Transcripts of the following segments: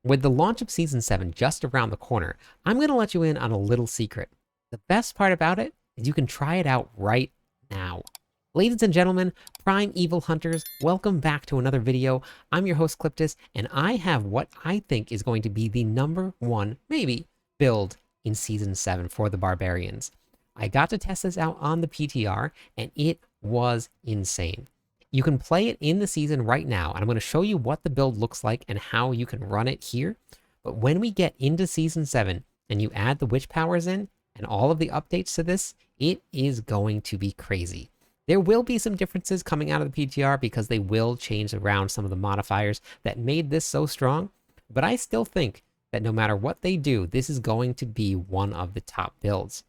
With the launch of Season 7 just around the corner, I'm going to let you in on a little secret. The best part about it is you can try it out right now. Ladies and gentlemen, Prime Evil Hunters, welcome back to another video. I'm your host, Cliptus, and I have what I think is going to be the #1, maybe, build in Season 7 for the Barbarians. I got to test this out on the PTR, and it was insane. You can play it in the season right now, and I'm going to show you what the build looks like and how you can run it here. But when we get into Season 7, and you add the witch powers in, and all of the updates to this, it is going to be crazy. There will be some differences coming out of the PTR because they will change around some of the modifiers that made this so strong, but I still think that no matter what they do, this is going to be one of the top builds.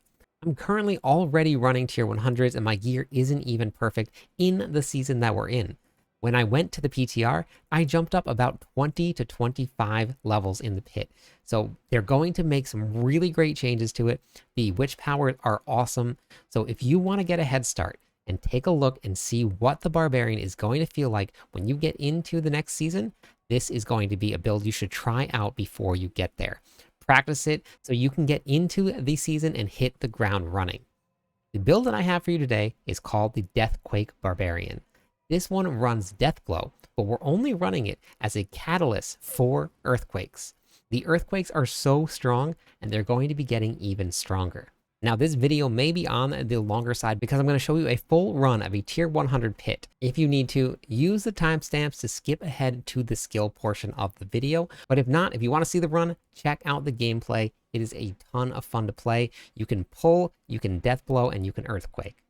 I'm currently already running tier 100s and my gear isn't even perfect in the season that we're in. When I went to the PTR, I jumped up about 20 to 25 levels in the pit. So they're going to make some really great changes to it. The witch powers are awesome. So if you want to get a head start and take a look and see what the Barbarian is going to feel like when you get into the next season, this is going to be a build you should try out before you get there. Practice it so you can get into the season and hit the ground running. The build that I have for you today is called the Deathquake Barbarian. This one runs Deathblow, but we're only running it as a catalyst for earthquakes. The earthquakes are so strong and they're going to be getting even stronger. Now this video may be on the longer side because I'm going to show you a full run of a tier 100 pit. If you need to, use the timestamps to skip ahead to the skill portion of the video. But if not, if you want to see the run, check out the gameplay. It is a ton of fun to play. You can pull, you can deathblow, and you can earthquake.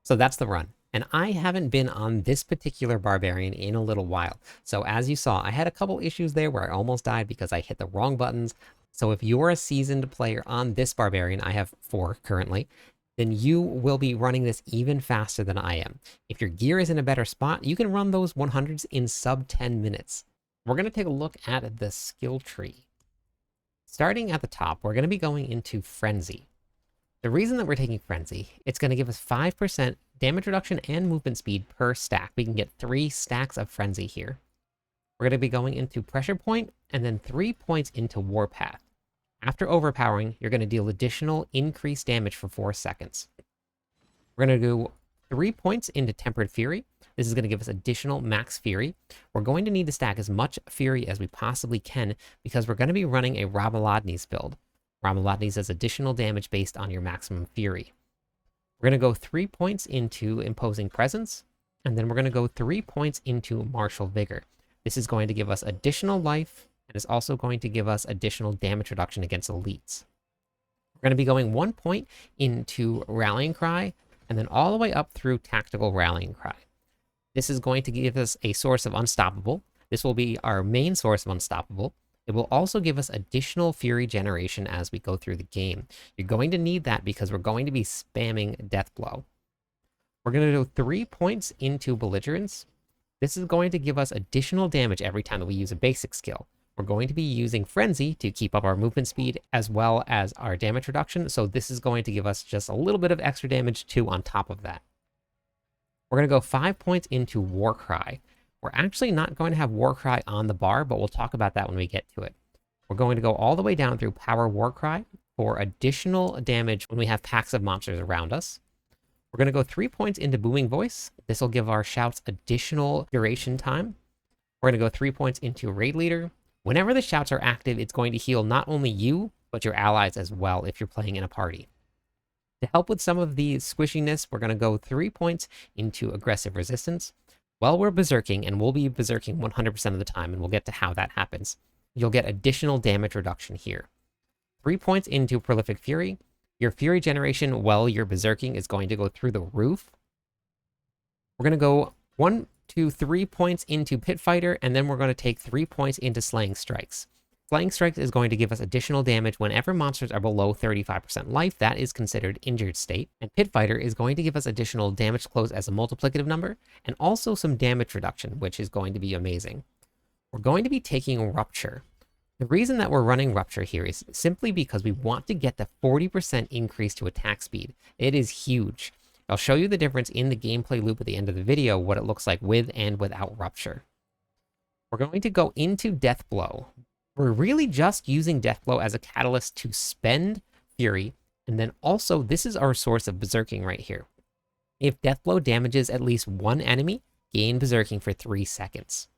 So that's the run. And I haven't been on this particular barbarian in a little while. So as you saw, I had a couple issues there where I almost died because I hit the wrong buttons. So if you're a seasoned player on this barbarian, I have 4 currently, then you will be running this even faster than I am. If your gear is in a better spot, you can run those 100s in sub 10 minutes. We're going to take a look at the skill tree. Starting at the top, we're going to be going into Frenzy. The reason that we're taking Frenzy, it's going to give us 5% damage reduction and movement speed per stack. We can get 3 stacks of Frenzy here. We're going to be going into Pressure Point and then 3 points into Warpath. After overpowering, you're going to deal additional increased damage for 4 seconds. We're going to do 3 points into Tempered Fury. This is going to give us additional max Fury. We're going to need to stack as much Fury as we possibly can because we're going to be running a Ramalodni's build. Ramalodni's does additional damage based on your maximum Fury. We're going to go 3 points into Imposing Presence, and then we're going to go 3 points into Martial Vigor. This is going to give us additional life, and is also going to give us additional damage reduction against elites. We're going to be going 1 point into Rallying Cry, and then all the way up through Tactical Rallying Cry. This is going to give us a source of Unstoppable. This will be our main source of Unstoppable. It will also give us additional Fury generation as we go through the game. You're going to need that because we're going to be spamming Death Blow. We're going to do 3 points into Belligerence. This is going to give us additional damage every time that we use a basic skill. We're going to be using Frenzy to keep up our movement speed as well as our damage reduction, so this is going to give us just a little bit of extra damage too on top of that. We're going to go 5 points into Warcry. We're actually not going to have Warcry on the bar, but we'll talk about that when we get to it. We're going to go all the way down through Power Warcry for additional damage when we have packs of monsters around us. We're going to go 3 points into Booming Voice. This will give our shouts additional duration time. We're going to go 3 points into Raid Leader. Whenever the shouts are active, it's going to heal not only you, but your allies as well if you're playing in a party. To help with some of the squishiness, we're going to go 3 points into Aggressive Resistance. While we're berserking, and we'll be berserking 100% of the time, and we'll get to how that happens, you'll get additional damage reduction here. 3 points into Prolific Fury. Your Fury generation while you're berserking is going to go through the roof. We're going to go 1 to 3 points into Pit Fighter, and then we're going to take 3 points into Slaying Strikes. Slaying Strikes is going to give us additional damage whenever monsters are below 35% life. That is considered injured state. And Pit Fighter is going to give us additional damage to close as a multiplicative number, and also some damage reduction, which is going to be amazing. We're going to be taking Rupture. The reason that we're running Rupture here is simply because we want to get the 40% increase to attack speed. It is huge. I'll show you the difference in the gameplay loop at the end of the video, what it looks like with and without Rupture. We're going to go into Death Blow. We're really just using Death Blow as a catalyst to spend Fury, and then also this is our source of berserking right here. If Death Blow damages at least one enemy, gain berserking for 3 seconds.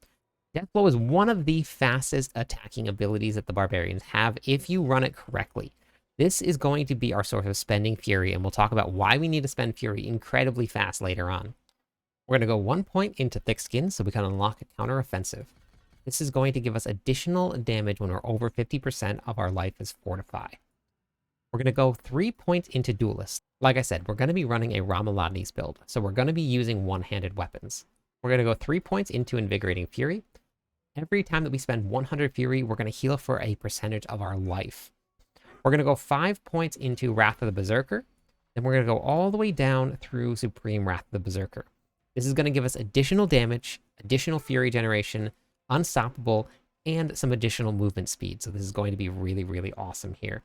Death Blow is one of the fastest attacking abilities that the barbarians have if you run it correctly. This is going to be our source of spending Fury, and we'll talk about why we need to spend Fury incredibly fast later on. We're going to go 1 point into Thick Skin so we can unlock a counter-offensive. This is going to give us additional damage when we're over 50% of our life is Fortify. We're going to go 3 points into Duelist. Like I said, we're going to be running a Ramalodni's build, so we're going to be using one-handed weapons. We're going to go 3 points into Invigorating Fury. Every time that we spend 100 Fury, we're going to heal for a percentage of our life. We're going to go 5 points into Wrath of the Berserker. Then we're going to go all the way down through Supreme Wrath of the Berserker. This is going to give us additional damage, additional Fury generation, Unstoppable, and some additional movement speed. So this is going to be really, really awesome here.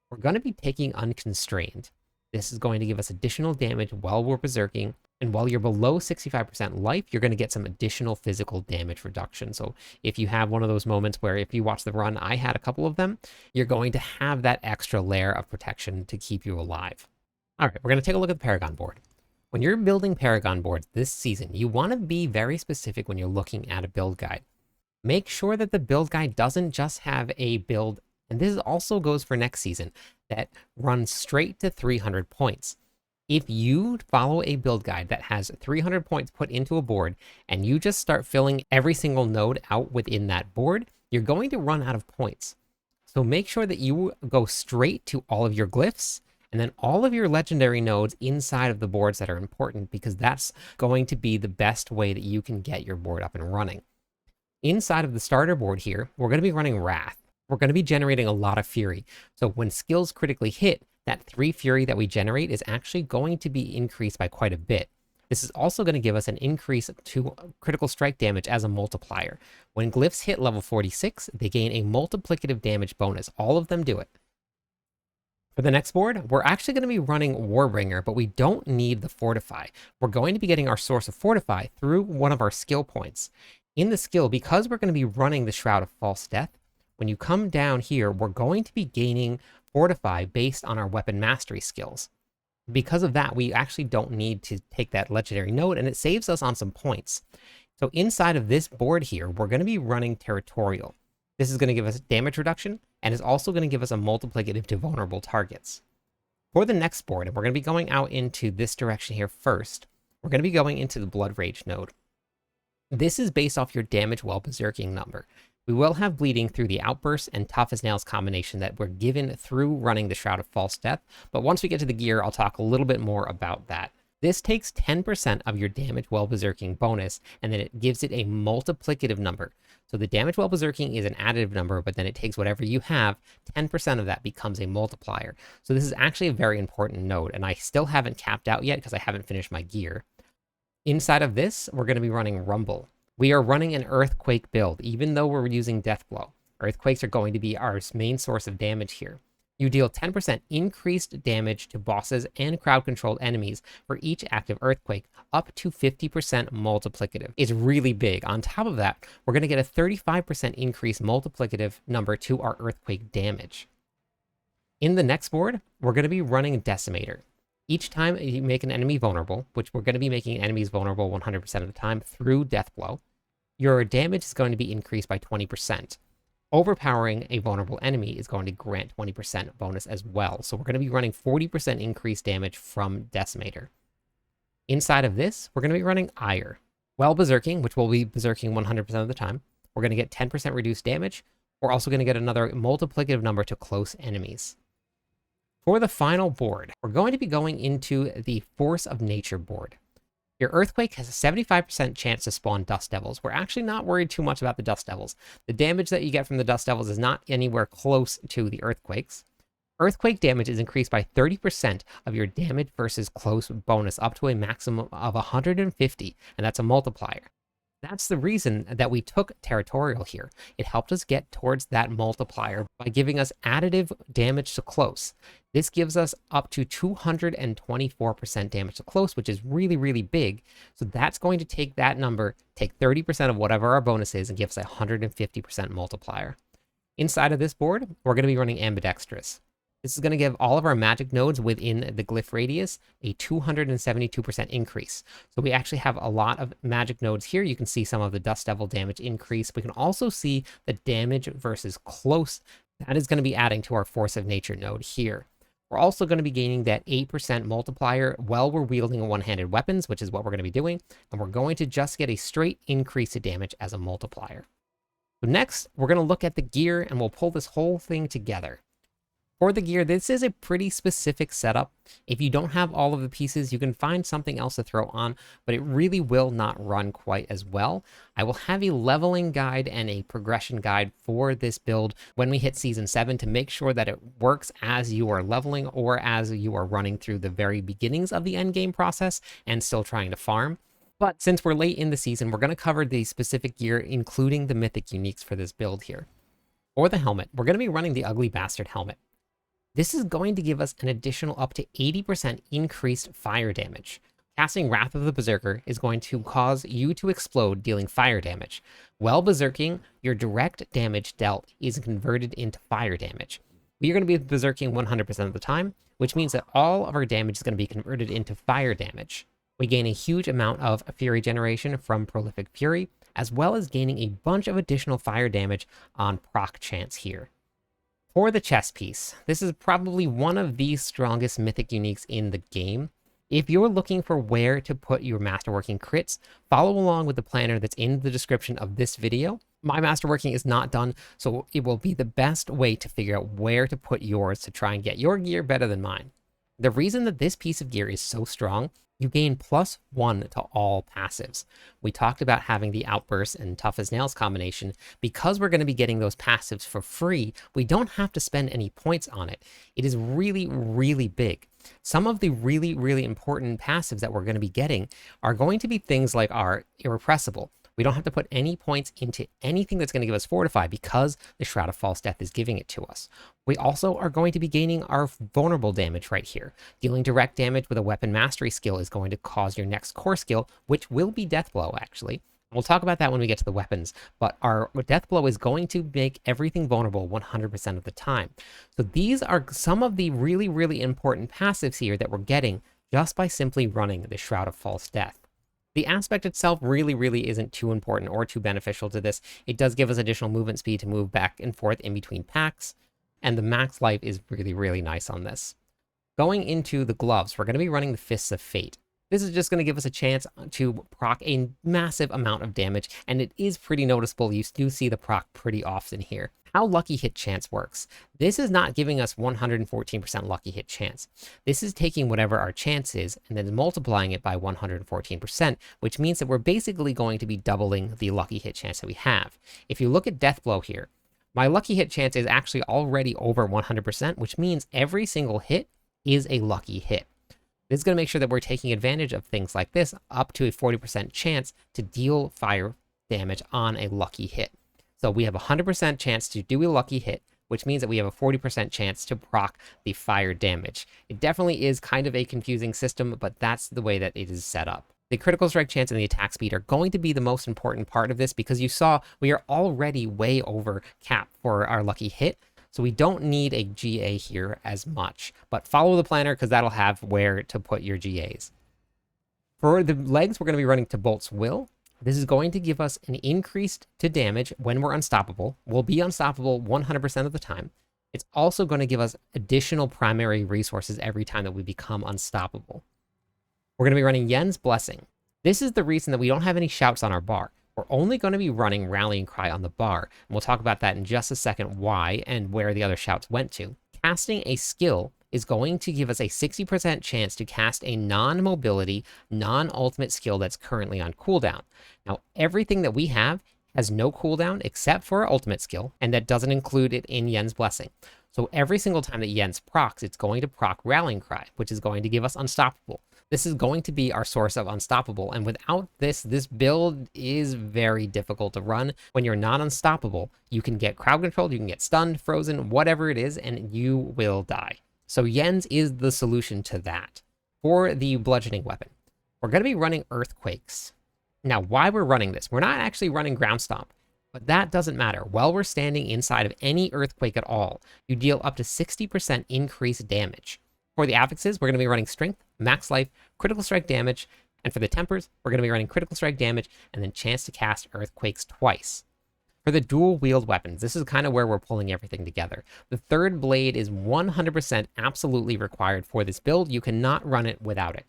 We're going to be taking Unconstrained. This is going to give us additional damage while we're berserking, and while you're below 65% life, you're going to get some additional physical damage reduction. So if you have one of those moments where if you watch the run, I had a couple of them, you're going to have that extra layer of protection to keep you alive. All right, we're going to take a look at the Paragon Board. When you're building Paragon boards this season, you want to be very specific when you're looking at a build guide. Make sure that the build guide doesn't just have a build, and this also goes for next season, that runs straight to 300 points. If you follow a build guide that has 300 points put into a board, and you just start filling every single node out within that board, you're going to run out of points. So make sure that you go straight to all of your glyphs, and then all of your legendary nodes inside of the boards that are important, because that's going to be the best way that you can get your board up and running. Inside of the starter board here, we're going to be running Wrath. We're going to be generating a lot of Fury. So when skills critically hit, that 3 Fury that we generate is actually going to be increased by quite a bit. This is also going to give us an increase to critical strike damage as a multiplier. When glyphs hit level 46, they gain a multiplicative damage bonus. All of them do it. For the next board, we're actually going to be running Warbringer, but we don't need the Fortify. We're going to be getting our source of Fortify through one of our skill points. In the skill, because we're going to be running the Shroud of False Death, when you come down here, we're going to be gaining Fortify based on our weapon mastery skills. Because of that, we actually don't need to take that legendary node, and it saves us on some points. So inside of this board here, we're going to be running Territorial. This is going to give us damage reduction, and is also going to give us a multiplicative to vulnerable targets. For the next board, and we're going to be going out into this direction here first, we're going to be going into the Blood Rage node. This is based off your damage while berserking number. We will have bleeding through the outburst and tough as nails combination that we're given through running the Shroud of False Death, but once we get to the gear, I'll talk a little bit more about that. This takes 10% of your damage while berserking bonus, and then it gives it a multiplicative number. So the damage while berserking is an additive number, but then it takes whatever you have, 10% of that becomes a multiplier. So this is actually a very important node, and I still haven't capped out yet because I haven't finished my gear. Inside of this, we're going to be running Rumble. We are running an Earthquake build, even though we're using Deathblow. Earthquakes are going to be our main source of damage here. You deal 10% increased damage to bosses and crowd-controlled enemies for each active Earthquake, up to 50% multiplicative. It's really big. On top of that, we're going to get a 35% increased multiplicative number to our Earthquake damage. In the next board, we're going to be running Decimator. Each time you make an enemy vulnerable, which we're going to be making enemies vulnerable 100% of the time through Deathblow, your damage is going to be increased by 20%. Overpowering a vulnerable enemy is going to grant 20% bonus as well. So we're going to be running 40% increased damage from Decimator. Inside of this, we're going to be running Ire. While berserking, which will be berserking 100% of the time, we're going to get 10% reduced damage. We're also going to get another multiplicative number to close enemies. For the final board, we're going to be going into the Force of Nature board. Your Earthquake has a 75% chance to spawn Dust Devils. We're actually not worried too much about the Dust Devils. The damage that you get from the Dust Devils is not anywhere close to the Earthquakes. Earthquake damage is increased by 30% of your damage versus close bonus, up to a maximum of 150, and that's a multiplier. That's the reason that we took Territorial here. It helped us get towards that multiplier by giving us additive damage to close. This gives us up to 224% damage to close, which is really, really big. So that's going to take that number, take 30% of whatever our bonus is, and give us a 150% multiplier. Inside of this board, we're going to be running Ambidextrous. This is going to give all of our magic nodes within the glyph radius a 272% increase. So we actually have a lot of magic nodes here. You can see some of the Dust Devil damage increase. We can also see the damage versus close. That is going to be adding to our Force of Nature node here. We're also going to be gaining that 8% multiplier while we're wielding one-handed weapons, which is what we're going to be doing. And we're going to just get a straight increase to damage as a multiplier. So next, we're going to look at the gear, and we'll pull this whole thing together. For the gear, this is a pretty specific setup. If you don't have all of the pieces, you can find something else to throw on, but it really will not run quite as well. I will have a leveling guide and a progression guide for this build when we hit Season 7 to make sure that it works as you are leveling or as you are running through the very beginnings of the endgame process and still trying to farm. But since we're late in the season, we're going to cover the specific gear, including the mythic uniques for this build here. For the helmet, we're going to be running the Ugly Bastard helmet. This is going to give us an additional up to 80% increased fire damage. Casting Wrath of the Berserker is going to cause you to explode, dealing fire damage. While berserking, your direct damage dealt is converted into fire damage. We are going to be berserking 100% of the time, which means that all of our damage is going to be converted into fire damage. We gain a huge amount of Fury generation from Prolific Fury, as well as gaining a bunch of additional fire damage on proc chance here. For the chest piece, this is probably one of the strongest mythic uniques in the game. If you're looking for where to put your masterworking crits, follow along with the planner that's in the description of this video. My masterworking is not done, so it will be the best way to figure out where to put yours to try and get your gear better than mine. The reason that this piece of gear is so strong, you gain +1 to all passives. We talked about having the Outburst and Tough as Nails combination. Because we're going to be getting those passives for free, we don't have to spend any points on it. It is really, really big. Some of the really, really important passives that we're going to be getting are going to be things like our Irrepressible. We don't have to put any points into anything that's going to give us Fortify because the Shroud of False Death is giving it to us. We also are going to be gaining our vulnerable damage right here. Dealing direct damage with a weapon mastery skill is going to cause your next core skill, which will be Death Blow, actually. We'll talk about that when we get to the weapons, but our Death Blow is going to make everything vulnerable 100% of the time. So these are some of the really, really important passives here that we're getting just by simply running the Shroud of False Death. The aspect itself really, really isn't too important or too beneficial to this. It does give us additional movement speed to move back and forth in between packs, and the max life is really, really nice on this. Going into the gloves, we're going to be running the Fists of Fate. This is just going to give us a chance to proc a massive amount of damage, and it is pretty noticeable. You do see the proc pretty often here. How lucky hit chance works. This is not giving us 114% lucky hit chance. This is taking whatever our chance is and then multiplying it by 114%, which means that we're basically going to be doubling the lucky hit chance that we have. If you look at Death Blow here, my lucky hit chance is actually already over 100%, which means every single hit is a lucky hit. This is going to make sure that we're taking advantage of things like this, up to a 40% chance to deal fire damage on a lucky hit. So we have a 100% chance to do a lucky hit, which means that we have a 40% chance to proc the fire damage. It definitely is kind of a confusing system, but that's the way that it is set up. The critical strike chance and the attack speed are going to be the most important part of this because you saw we are already way over cap for our lucky hit. So we don't need a GA here as much, but follow the planner because that'll have where to put your GAs. For the legs, we're going to be running to Bolt's Will. This is going to give us an increase to damage when we're unstoppable. We'll be unstoppable 100% of the time. It's also going to give us additional primary resources every time that we become unstoppable. We're going to be running Yen's Blessing. This is the reason that we don't have any shouts on our bar. We're only going to be running Rallying Cry on the bar. And we'll talk about that in just a second, why and where the other shouts went to. Casting a skill is going to give us a 60% chance to cast a non-mobility, non-ultimate skill that's currently on cooldown. Now, everything that we have has no cooldown except for our ultimate skill, and that doesn't include it in Yen's Blessing. So every single time that Yen's procs, it's going to proc Rallying Cry, which is going to give us Unstoppable. This is going to be our source of Unstoppable, and without this build is very difficult to run. When you're not unstoppable, you can get crowd controlled, you can get stunned, frozen, whatever it is, and you will die. So Yen's is the solution to that. For the bludgeoning weapon, we're going to be running Earthquakes. Now, why we're running this, we're not actually running Ground Stomp, but that doesn't matter. While we're standing inside of any Earthquake at all, you deal up to 60% increased damage. For the affixes, we're going to be running Strength, Max Life, Critical Strike damage, and for the tempers, we're going to be running Critical Strike damage and then chance to cast Earthquakes twice. For the dual wield weapons, this is kind of where we're pulling everything together. The third blade is 100% absolutely required for this build. You cannot run it without it.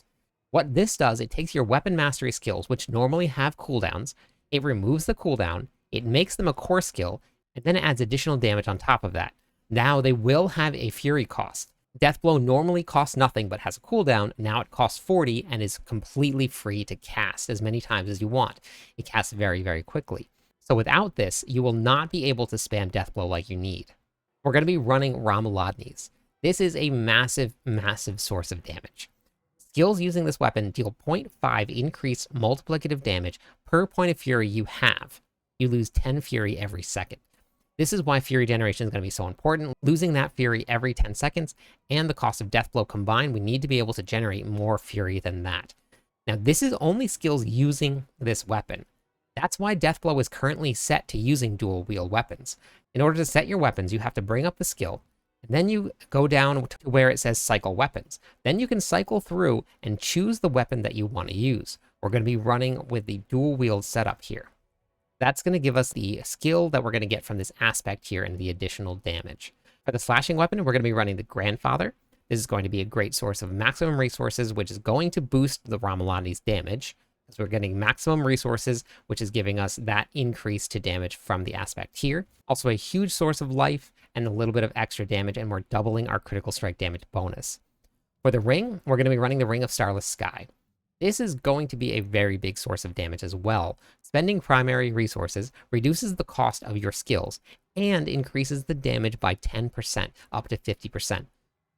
What this does, it takes your weapon mastery skills, which normally have cooldowns, it removes the cooldown, it makes them a core skill, and then it adds additional damage on top of that. Now they will have a fury cost. Death Blow normally costs nothing but has a cooldown. Now it costs 40 and is completely free to cast as many times as you want. It casts very, very quickly. So without this, you will not be able to spam Death Blow like you need. We're going to be running Ramaladni's. This is a massive, massive source of damage. Skills using this weapon deal 0.5 increased multiplicative damage per point of fury you have. You lose 10 fury every second. This is why fury generation is going to be so important. Losing that fury every 10 seconds and the cost of Death Blow combined, we need to be able to generate more fury than that. Now, this is only skills using this weapon. That's why Death Blow is currently set to using dual wield weapons. In order to set your weapons, you have to bring up the skill, and then you go down to where it says cycle weapons. Then you can cycle through and choose the weapon that you want to use. We're going to be running with the dual wield setup here. That's going to give us the skill that we're going to get from this aspect here and the additional damage. For the slashing weapon, we're going to be running the Grandfather. This is going to be a great source of maximum resources, which is going to boost the Ramaladni's damage. So we're getting maximum resources, which is giving us that increase to damage from the aspect here. Also a huge source of life and a little bit of extra damage, and we're doubling our critical strike damage bonus. For the ring, we're going to be running the Ring of Starless Sky. This is going to be a very big source of damage as well. Spending primary resources reduces the cost of your skills and increases the damage by 10% up to 50%.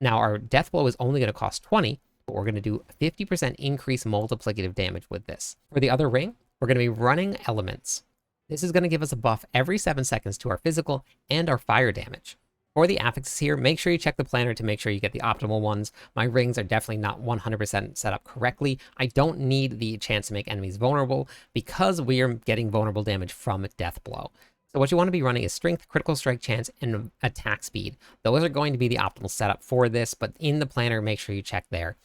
Now our death blow is only going to cost 20, but we're going to do 50% increase multiplicative damage with this. For the other ring, we're going to be running elements. This is going to give us a buff every 7 seconds to our physical and our fire damage. For the affixes here, make sure you check the planner to make sure you get the optimal ones. My rings are definitely not 100% set up correctly. I don't need the chance to make enemies vulnerable because we are getting vulnerable damage from death blow. So what you want to be running is strength, critical strike chance, and attack speed. Those are going to be the optimal setup for this, but in the planner, make sure you check there.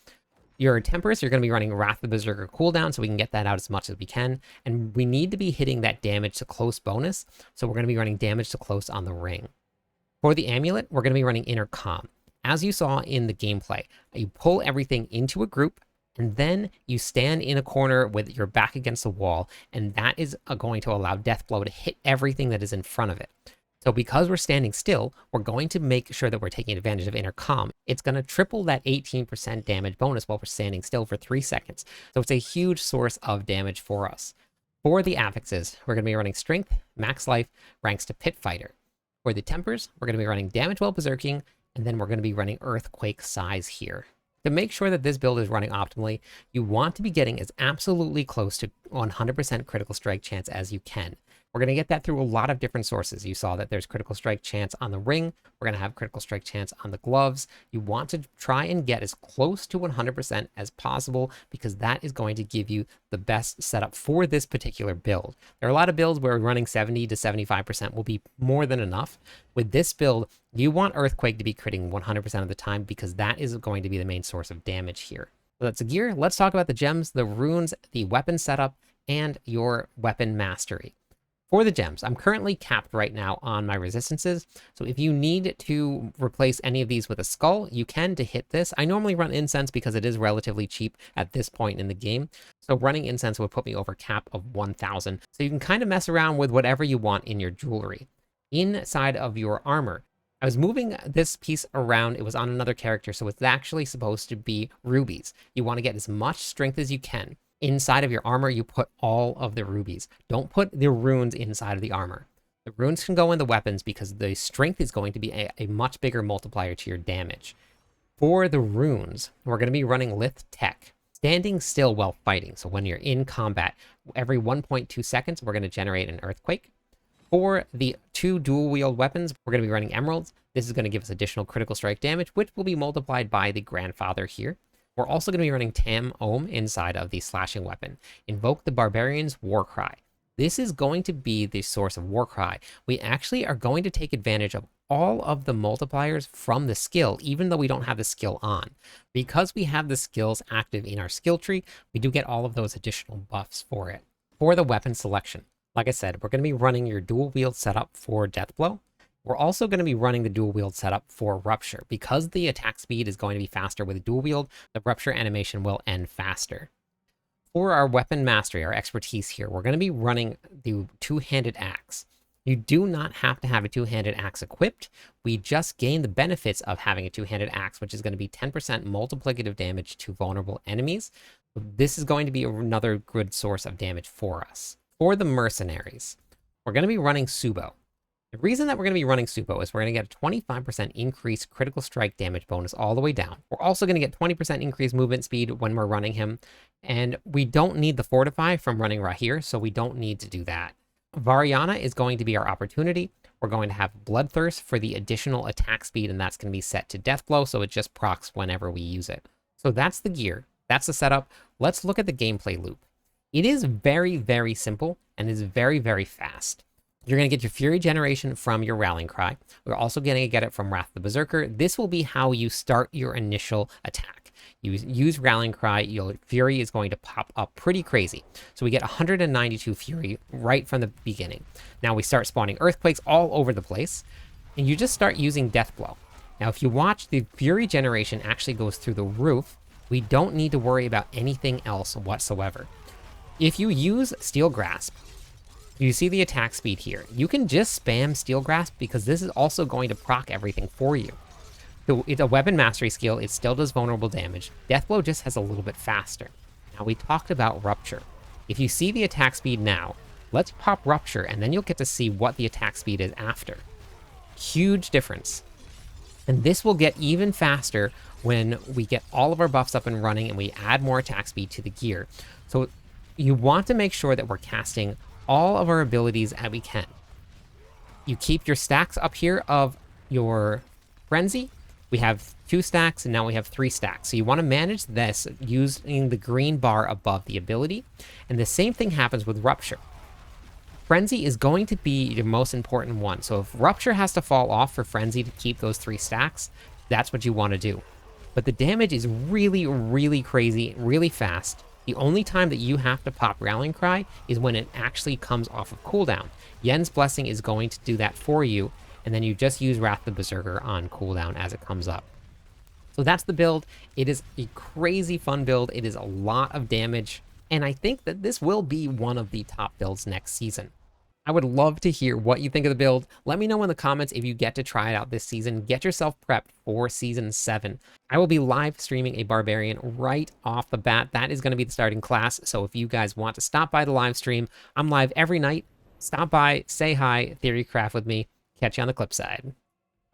Your Tempers, you're going to be running Wrath of the Berserker cooldown, so we can get that out as much as we can. And we need to be hitting that damage to close bonus, so we're going to be running damage to close on the ring. For the amulet, we're going to be running Inner Calm. As you saw in the gameplay, you pull everything into a group, and then you stand in a corner with your back against the wall, and that is going to allow Death Blow to hit everything that is in front of it. So because we're standing still, we're going to make sure that we're taking advantage of Inner Calm. It's going to triple that 18% damage bonus while we're standing still for 3 seconds. So it's a huge source of damage for us. For the affixes, we're going to be running Strength, Max Life, ranks to Pit Fighter. For the Tempers, we're going to be running Damage while Berserking, and then we're going to be running Earthquake Size here. To make sure that this build is running optimally, you want to be getting as absolutely close to 100% critical strike chance as you can. We're going to get that through a lot of different sources. You saw that there's critical strike chance on the ring. We're going to have critical strike chance on the gloves. You want to try and get as close to 100% as possible because that is going to give you the best setup for this particular build. There are a lot of builds where running 70 to 75% will be more than enough. With this build, you want Earthquake to be critting 100% of the time because that is going to be the main source of damage here. So that's the gear. Let's talk about the gems, the runes, the weapon setup, and your weapon mastery. For the gems, I'm currently capped right now on my resistances, so if you need to replace any of these with a skull, you can to hit this. I normally run incense because it is relatively cheap at this point in the game, so running incense would put me over cap of 1,000. So you can kind of mess around with whatever you want in your jewelry. Inside of your armor, I was moving this piece around. It was on another character, so it's actually supposed to be rubies. You want to get as much strength as you can. Inside of your armor, you put all of the rubies. Don't put the runes inside of the armor. The runes can go in the weapons because the strength is going to be a much bigger multiplier to your damage. For the runes, we're going to be running Lith Tech. Standing still while fighting. So when you're in combat, every 1.2 seconds, we're going to generate an Earthquake. For the 2 dual-wield weapons, we're going to be running Emeralds. This is going to give us additional critical strike damage, which will be multiplied by the Grandfather here. We're also going to be running Tam Ohm inside of the slashing weapon. Invoke the Barbarian's Warcry. This is going to be the source of Warcry. We actually are going to take advantage of all of the multipliers from the skill, even though we don't have the skill on. Because we have the skills active in our skill tree, we do get all of those additional buffs for it. For the weapon selection, like I said, we're going to be running your dual wield setup for Death Blow. We're also going to be running the dual wield setup for Rupture. Because the attack speed is going to be faster with dual wield, the Rupture animation will end faster. For our weapon mastery, our expertise here, we're going to be running the two-handed axe. You do not have to have a two-handed axe equipped. We just gain the benefits of having a two-handed axe, which is going to be 10% multiplicative damage to vulnerable enemies. This is going to be another good source of damage for us. For the mercenaries, we're going to be running Subo. The reason that we're going to be running Subo is we're going to get a 25% increased critical strike damage bonus all the way down. We're also going to get 20% increased movement speed when we're running him. And we don't need the Fortify from running Rahir, so we don't need to do that. Variana is going to be our opportunity. We're going to have Bloodthirst for the additional attack speed, and that's going to be set to Death Blow, so it just procs whenever we use it. So that's the gear. That's the setup. Let's look at the gameplay loop. It is very, very simple and is very, very fast. You're going to get your Fury generation from your Rallying Cry. We're also going to get it from Wrath of the Berserker. This will be how you start your initial attack. You use Rallying Cry, your Fury is going to pop up pretty crazy. So we get 192 Fury right from the beginning. Now we start spawning Earthquakes all over the place, and you just start using Death Blow. Now if you watch, the Fury generation actually goes through the roof. We don't need to worry about anything else whatsoever. If you use Steel Grasp, you see the attack speed here. You can just spam Steel Grasp because this is also going to proc everything for you. So it's a weapon mastery skill. It still does vulnerable damage. Deathblow just has a little bit faster. Now, we talked about Rupture. If you see the attack speed now, let's pop Rupture, and then you'll get to see what the attack speed is after. Huge difference. And this will get even faster when we get all of our buffs up and running and we add more attack speed to the gear. So you want to make sure that we're casting all of our abilities as we can. You keep your stacks up here of your Frenzy. We have 2 stacks, and now we have 3 stacks. So you want to manage this using the green bar above the ability. And the same thing happens with Rupture. Frenzy is going to be your most important one. So if Rupture has to fall off for Frenzy to keep those 3 stacks, that's what you want to do. But the damage is really, really crazy, really fast. The only time that you have to pop Rallying Cry is when it actually comes off of cooldown. Yen's Blessing is going to do that for you, and then you just use Wrath the Berserker on cooldown as it comes up. So that's the build. It is a crazy fun build. It is a lot of damage, and I think that this will be one of the top builds next season. I would love to hear what you think of the build. Let me know in the comments if you get to try it out this season. Get yourself prepped for Season 7. I will be live streaming a Barbarian right off the bat. That is going to be the starting class, so if you guys want to stop by the live stream, I'm live every night. Stop by, say hi, theorycraft with me. Catch you on the clip side.